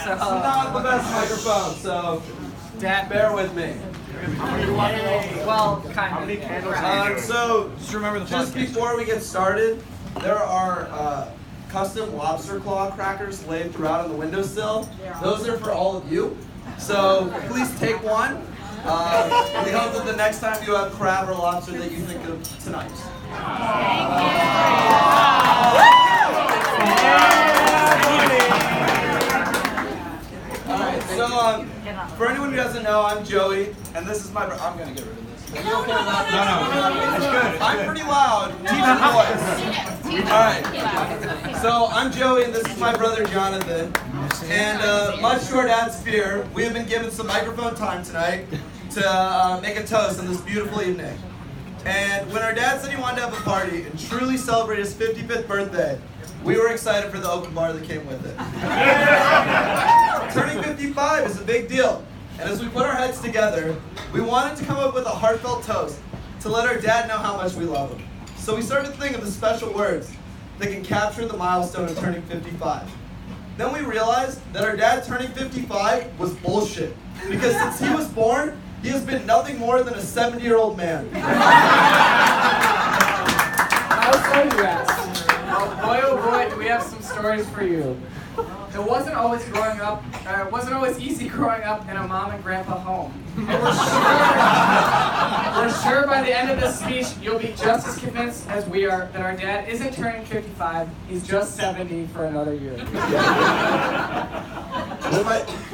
It's not the best microphone, so Dad, bear with me. well, kind of. How many candles? So, Just remember the just podcast. before we get started, there are custom lobster claw crackers laid throughout on the windowsill. Those are for all of you. So please take one. We hope that the next time you have crab or lobster that you think of tonight. Alright, so for anyone who doesn't know, I'm Joey, and this is my I'm gonna get rid of this. Are you okay with that? It's good. I'm pretty loud. Teach your voice. Alright. So I'm Joey, and this is my brother Jonathan. And much to our dad's fear, we have been given some microphone time tonight to make a toast on this beautiful evening. And when our dad said he wanted to have a party and truly celebrate his 55th birthday, we were excited for the open bar that came with it. Turning 55 is a big deal. And as we put our heads together, we wanted to come up with a heartfelt toast to let our dad know how much we love him. So we started to think of the special words that can capture the milestone of turning 55. Then we realized that our dad turning 55 was bullshit. Because since he was born, he has been nothing more than a 70-year-old man. How so, you ask? Well, boy, oh boy, do we have some stories for you. It wasn't always easy growing up in a mom and grandpa home. And we're sure by the end of this speech, you'll be just as convinced as we are that our dad isn't turning 55, he's just 70 for another year.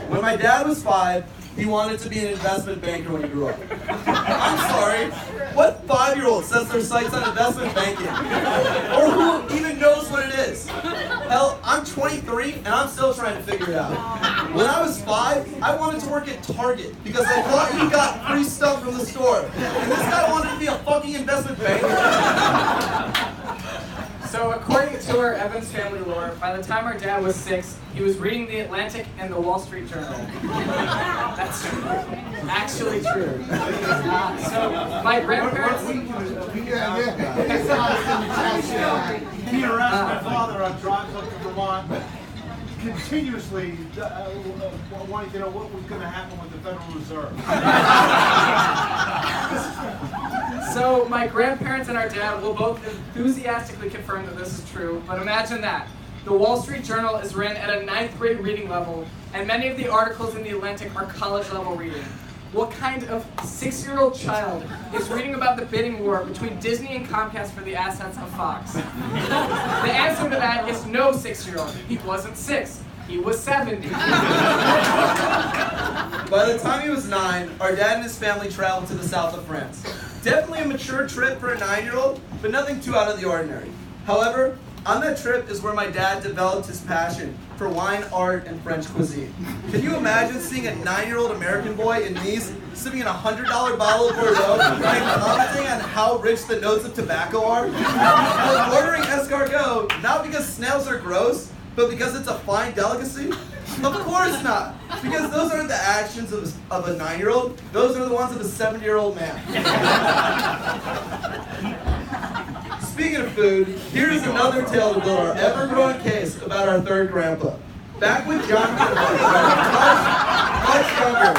When my dad was 5, he wanted to be an investment banker when he grew up. I'm sorry, what 5-year-old sets their sights on investment banking? Or who even knows what it is? Hell, I'm 23 and I'm still trying to figure it out. When I was 5, I wanted to work at Target because I thought you got free stuff from the store. And this guy wanted to be a fucking investment banker. So according to our Evans family lore, by the time our dad was 6, he was reading The Atlantic and The Wall Street Journal. That's true. Actually true. So my grandparents... He harassed my father on drives up to Vermont, continuously wanting to know what was going to happen with the Federal Reserve. So my grandparents and our dad will both enthusiastically confirm that this is true, but imagine that. The Wall Street Journal is written at a 9th grade reading level, and many of the articles in The Atlantic are college level reading. What kind of 6-year-old child is reading about the bidding war between Disney and Comcast for the assets of Fox? The answer to that is no 6-year-old. He wasn't 6. He was 70. By the time he was 9, our dad and his family traveled to the south of France. Definitely a mature trip for a 9-year-old, but nothing too out of the ordinary. However, on that trip is where my dad developed his passion for wine, art, and French cuisine. Can you imagine seeing a 9-year-old American boy in Nice sipping in a $100 bottle of Bordeaux and commenting on how rich the notes of tobacco are? Or ordering escargot, not because snails are gross, but because it's a fine delicacy? Of course not, because those aren't the actions of a 9-year-old, those are the ones of a 70-year-old man. Speaking of food, here's another tale to build our ever-growing case about our third grandpa. Back when Jonathan was much younger,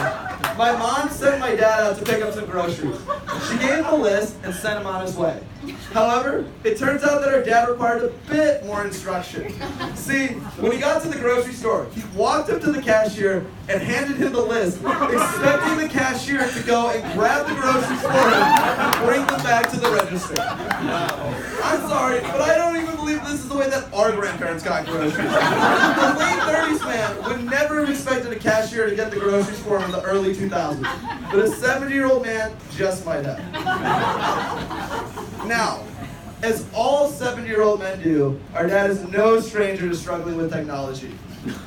my mom sent my dad out to pick up some groceries. She gave him a list and sent him on his way. However, it turns out that our dad required a bit more instruction. See, when he got to the grocery store, he walked up to the cashier and handed him the list, expecting the cashier to go and grab the groceries for him and bring them back to the register. I'm sorry, but I don't even believe this is the way that our grandparents got groceries. The late 30s man would never have expected a cashier to get the groceries for him in the early 2000s, but a 70-year-old man just might have. Now, as all 70-year-old men do, our dad is no stranger to struggling with technology.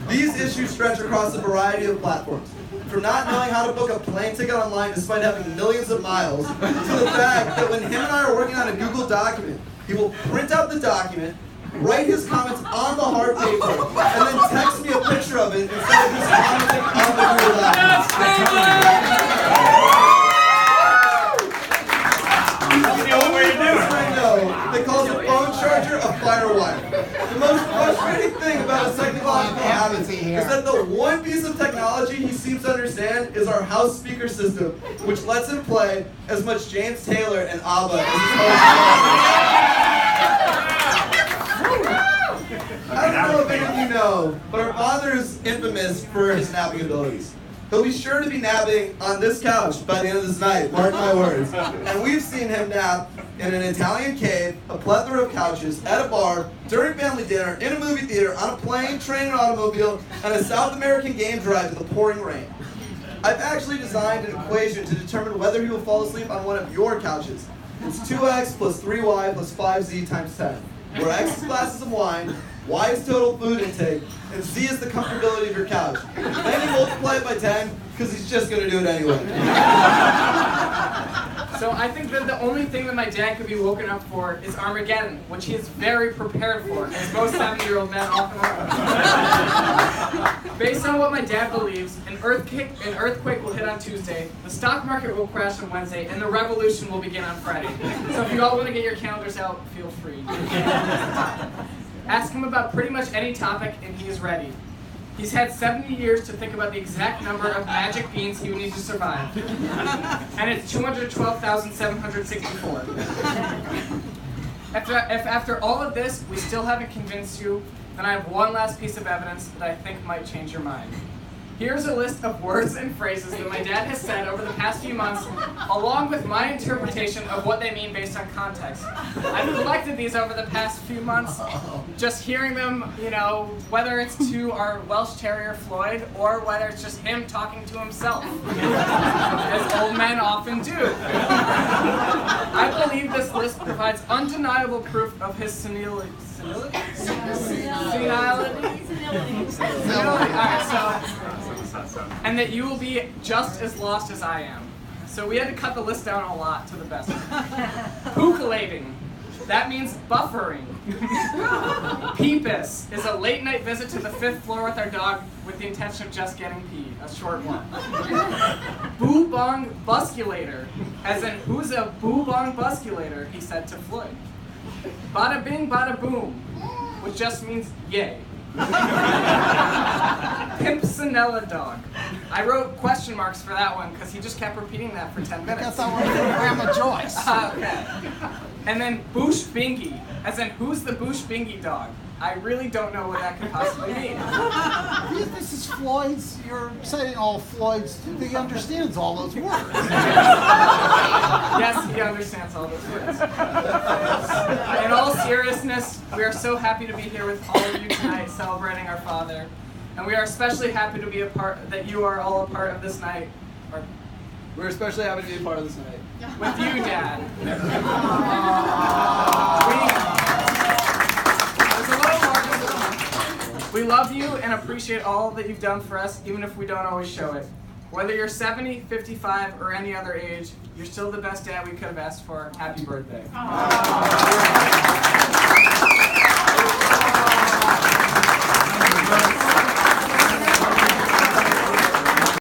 These issues stretch across a variety of platforms, from not knowing how to book a plane ticket online despite having millions of miles, to the fact that when him and I are working on a Google document, he will print out the document, write his comments on the hard paper, and then text me a picture of it instead of just commenting on the Google document. They call the phone charger a firewire. The most frustrating thing thing about his technological habits is that the one piece of technology he seems to understand is our house speaker system, which lets him play as much James Taylor and ABBA as his host. I don't know if any of you know, but our father is infamous for his napping abilities. He'll be sure to be napping on this couch by the end of this night, mark my words. And we've seen him nap in an Italian cave, a plethora of couches, at a bar, during family dinner, in a movie theater, on a plane, train, and automobile, and a South American game drive in the pouring rain. I've actually designed an equation to determine whether he will fall asleep on one of your couches. It's 2x plus 3y plus 5z times 10, where x is glasses of wine, y is total food intake, and z is the comfortability of your couch. Then you multiply it by 10, because he's just going to do it anyway. So I think that the only thing that my dad could be woken up for is Armageddon, which he is very prepared for, as most 70-year-old men often are. Based on what my dad believes, an earthquake will hit on Tuesday, the stock market will crash on Wednesday, and the revolution will begin on Friday. So if you all want to get your calendars out, feel free. Ask him about pretty much any topic, and he is ready. He's had 70 years to think about the exact number of magic beans he would need to survive. And it's 212,764. If after all of this, we still haven't convinced you, then I have one last piece of evidence that I think might change your mind. Here's a list of words and phrases that my dad has said over the past few months, along with my interpretation of what they mean based on context. I've collected these over the past few months, just hearing them, whether it's to our Welsh Terrier Floyd, or whether it's just him talking to himself, as old men often do. I believe this list provides undeniable proof of his senility. And that you will be just as lost as I am. So we had to cut the list down a lot to the best. Hookulating. That means buffering. Peepus is a late night visit to the 5th floor with our dog with the intention of just getting pee. A short one. Boo-bong busculator. As in, who's a boo-bong busculator? He said to Floyd. Bada bing, bada boom. Which just means yay. Pimpsonella dog. I wrote question marks for that one because he just kept repeating that for 10 minutes. That's that one from Grandma Joyce. Okay. And then Boosh Bingy, as in who's the Boosh Bingy dog? I really don't know what that could possibly mean. This is Floyd's. You're saying all Floyd's. He understands all those words. Yes, he understands all those words. In all seriousness, we are so happy to be here with all of you tonight celebrating our father. And we are especially happy to be that you are all a part of this night. We're especially happy to be a part of this night. With you, Dad. We love you and appreciate all that you've done for us, even if we don't always show it. Whether you're 70, 55, or any other age, you're still the best dad we could have asked for. Happy birthday.